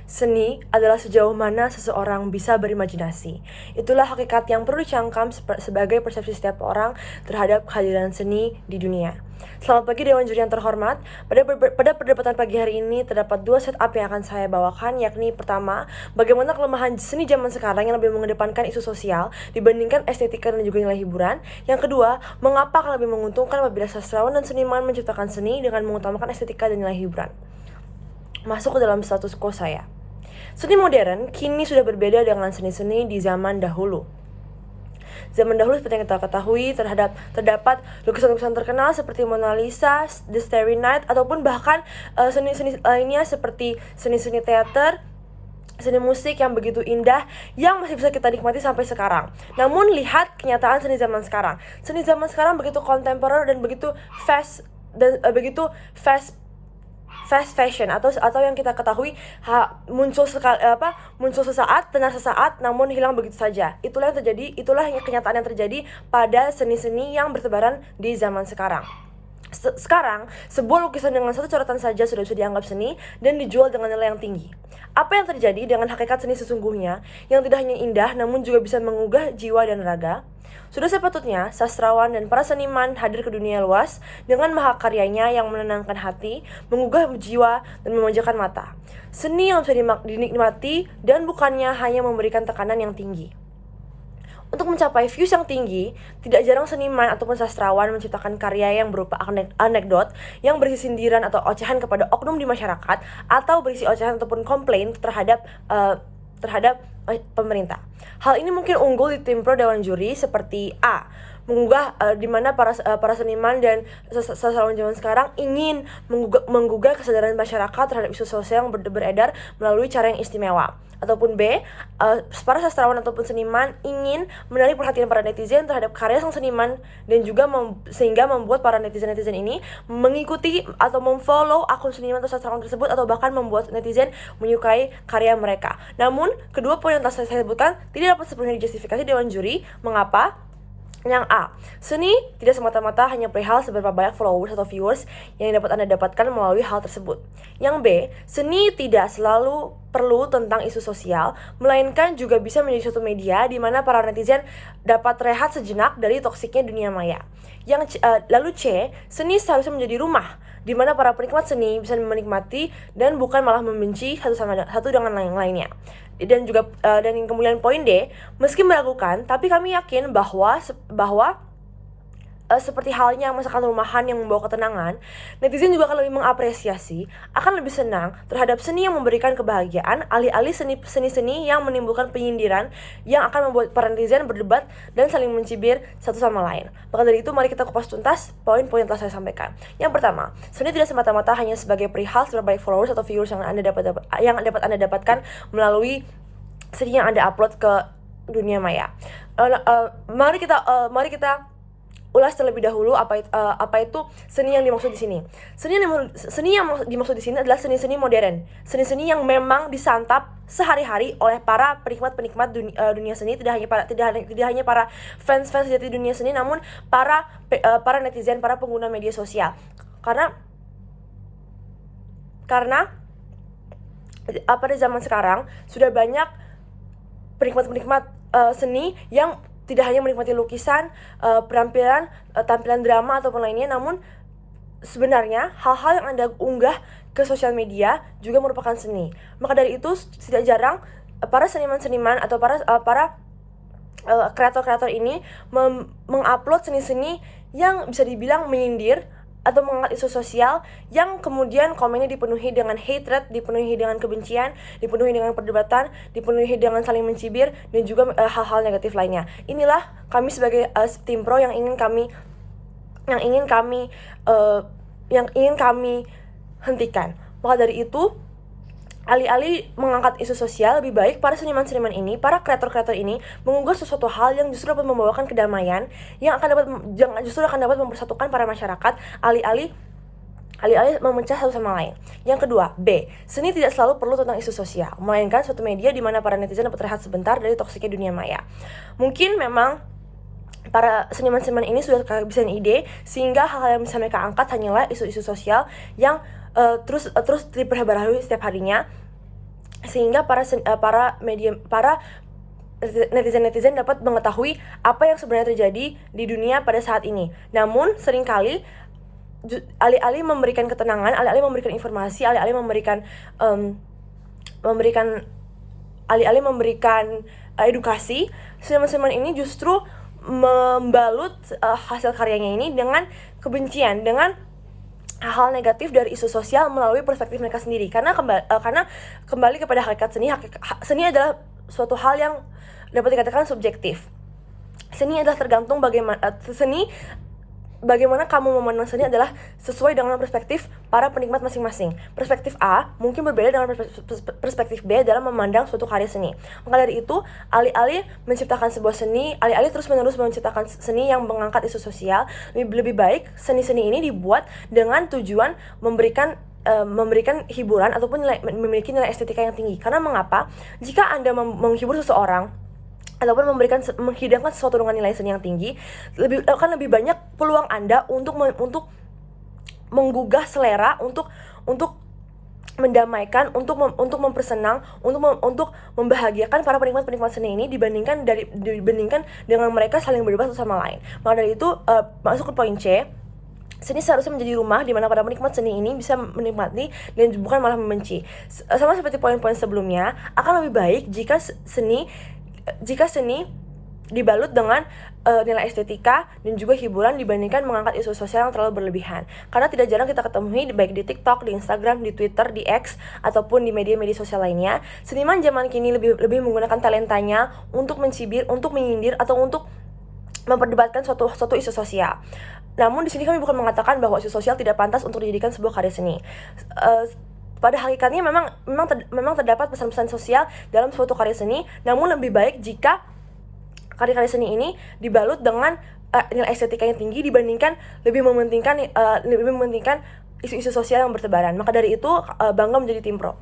Seni adalah sejauh mana seseorang bisa berimajinasi. Itulah hakikat yang perlu dicangkam sebagai persepsi setiap orang terhadap kehadiran seni di dunia. Selamat pagi Dewan Juri yang terhormat. Pada perdebatan pagi hari ini terdapat dua setup yang akan saya bawakan, yakni pertama, bagaimana kelemahan seni zaman sekarang yang lebih mengedepankan isu sosial dibandingkan estetika dan juga nilai hiburan. Yang kedua, mengapa akan lebih menguntungkan apabila sastrawan dan seniman menciptakan seni dengan mengutamakan estetika dan nilai hiburan. Masuk ke dalam status quo saya. Seni modern kini sudah berbeda dengan seni-seni di zaman dahulu. Zaman dahulu seperti yang kita ketahui terdapat lukisan-lukisan terkenal seperti Mona Lisa, The Starry Night, ataupun bahkan seni-seni lainnya seperti seni-seni teater, seni musik yang begitu indah yang masih bisa kita nikmati sampai sekarang. Namun lihat kenyataan seni zaman sekarang. Seni zaman sekarang begitu kontemporer dan begitu fast fashion atau yang kita ketahui muncul sesaat, tenar sesaat, namun hilang begitu saja. Itulah kenyataan yang terjadi pada seni-seni yang bertebaran di zaman sekarang. Sekarang, sebuah lukisan dengan satu coretan saja sudah bisa dianggap seni dan dijual dengan nilai yang tinggi. Apa yang terjadi dengan hakikat seni sesungguhnya yang tidak hanya indah namun juga bisa mengugah jiwa dan raga? Sudah sepatutnya sastrawan dan para seniman hadir ke dunia luas dengan mahakaryanya yang menenangkan hati, menggugah jiwa, dan memanjakan mata. Seni yang bisa dinikmati dan bukannya hanya memberikan tekanan yang tinggi. Untuk mencapai views yang tinggi, tidak jarang seniman ataupun sastrawan menciptakan karya yang berupa anekdot yang berisi sindiran atau ocehan kepada oknum di masyarakat, atau berisi ocehan ataupun komplain terhadap pemerintah. Hal ini mungkin unggul di tim pro Dewan Juri seperti A, menggugah di mana para seniman dan sastrawan zaman sekarang ingin menggugah kesadaran masyarakat terhadap isu sosial yang beredar melalui cara yang istimewa. Ataupun B, para sastrawan ataupun seniman ingin menarik perhatian para netizen terhadap karya sang seniman dan juga sehingga membuat para netizen ini mengikuti atau memfollow akun seniman atau sastrawan tersebut, atau bahkan membuat netizen menyukai karya mereka. Namun, kedua poin yang telah saya sebutkan tidak dapat sepenuhnya dijustifikasi Dewan Juri. Mengapa? Yang A, seni tidak semata-mata hanya perihal seberapa banyak followers atau viewers yang dapat Anda dapatkan melalui hal tersebut. Yang B, seni tidak selalu perlu tentang isu sosial, melainkan juga bisa menjadi suatu media di mana para netizen dapat rehat sejenak dari toksiknya dunia maya. Lalu C, seni seharusnya menjadi rumah di mana para penikmat seni bisa menikmati dan bukan malah membenci satu dengan yang lainnya. Dan yang kemudian poin D, meski meragukan, tapi kami yakin bahwa seperti halnya masakan rumahan yang membawa ketenangan, netizen juga akan lebih mengapresiasi, akan lebih senang terhadap seni yang memberikan kebahagiaan, alih-alih seni-seni yang menimbulkan penyindiran yang akan membuat para netizen berdebat dan saling mencibir satu sama lain. Maka dari itu, mari kita kupas tuntas poin-poin yang telah saya sampaikan. Yang pertama, seni tidak semata-mata hanya sebagai perihal seberapa banyak followers atau viewers yang dapat Anda dapatkan melalui seni yang Anda upload ke dunia maya. Mari kita ulas terlebih dahulu apa itu seni yang dimaksud di sini. Seni yang dimaksud di sini adalah seni-seni modern, seni-seni yang memang disantap sehari-hari oleh para penikmat dunia seni, tidak hanya para fans sejati dunia seni, namun para netizen, para pengguna media sosial. Karena pada zaman sekarang sudah banyak penikmat seni yang tidak hanya menikmati lukisan, tampilan drama ataupun lainnya, namun sebenarnya hal-hal yang Anda unggah ke sosial media juga merupakan seni. Maka dari itu tidak jarang para seniman-seniman atau para kreator-kreator ini mengupload seni-seni yang bisa dibilang menyindir atau mengangkat isu sosial yang kemudian komennya dipenuhi dengan hatred, dipenuhi dengan kebencian, dipenuhi dengan perdebatan, dipenuhi dengan saling mencibir, dan juga hal-hal negatif lainnya. Inilah kami sebagai tim pro yang ingin kami hentikan. Maka dari itu, alih-alih mengangkat isu sosial, lebih baik para seniman-seniman ini, para kreator-kreator ini mengunggah sesuatu hal yang justru dapat membawakan kedamaian, yang justru akan dapat mempersatukan para masyarakat, alih-alih memecah satu sama lain. Yang kedua, B, seni tidak selalu perlu tentang isu sosial, melainkan suatu media di mana para netizen dapat rehat sebentar dari toksiknya dunia maya. Mungkin memang para seniman-seniman ini sudah kehabisan ide, sehingga hal-hal yang bisa mereka angkat hanyalah isu-isu sosial yang terus diperbarui setiap harinya, sehingga para netizen dapat mengetahui apa yang sebenarnya terjadi di dunia pada saat ini. Namun seringkali alih-alih memberikan ketenangan, alih-alih memberikan informasi, alih-alih memberikan edukasi, seniman-seniman ini justru membalut hasil karyanya ini dengan kebencian, dengan hal-hal negatif dari isu sosial melalui perspektif mereka sendiri. Karena kembali kepada hakikat seni adalah suatu hal yang dapat dikatakan subjektif. Seni adalah tergantung bagaimana kamu memandang seni adalah sesuai dengan perspektif para penikmat masing-masing. Perspektif A mungkin berbeda dengan perspektif B dalam memandang suatu karya seni. Maka dari itu, alih-alih menciptakan sebuah seni, alih-alih terus-menerus menciptakan seni yang mengangkat isu sosial, lebih baik seni-seni ini dibuat dengan tujuan memberikan hiburan ataupun memiliki nilai estetika yang tinggi. Karena mengapa? Jika Anda menghibur seseorang ataupun menghidangkan sesuatu dengan nilai seni yang tinggi, akan lebih banyak peluang Anda untuk menggugah selera, untuk mendamaikan, untuk mempersenang, untuk membahagiakan para penikmat seni ini dibandingkan dengan mereka saling berdebat satu sama lain. Maka dari itu, masuk ke poin C. Seni seharusnya menjadi rumah di mana para penikmat seni ini bisa menikmati dan bukan malah membenci. Sama seperti poin-poin sebelumnya, akan lebih baik jika seni dibalut dengan nilai estetika dan juga hiburan dibandingkan mengangkat isu sosial yang terlalu berlebihan. Karena tidak jarang kita ketemui baik di TikTok, di Instagram, di Twitter, di X ataupun di media-media sosial lainnya, seniman zaman kini lebih menggunakan talentanya untuk mencibir, untuk menyindir atau untuk memperdebatkan suatu isu sosial. Namun di sini kami bukan mengatakan bahwa isu sosial tidak pantas untuk dijadikan sebuah karya seni. Pada hakikatnya memang terdapat pesan-pesan sosial dalam suatu karya seni, namun lebih baik jika karya-karya seni ini dibalut dengan nilai estetika yang tinggi dibandingkan lebih mementingkan isu-isu sosial yang bertebaran. Maka dari itu, bangga menjadi tim pro.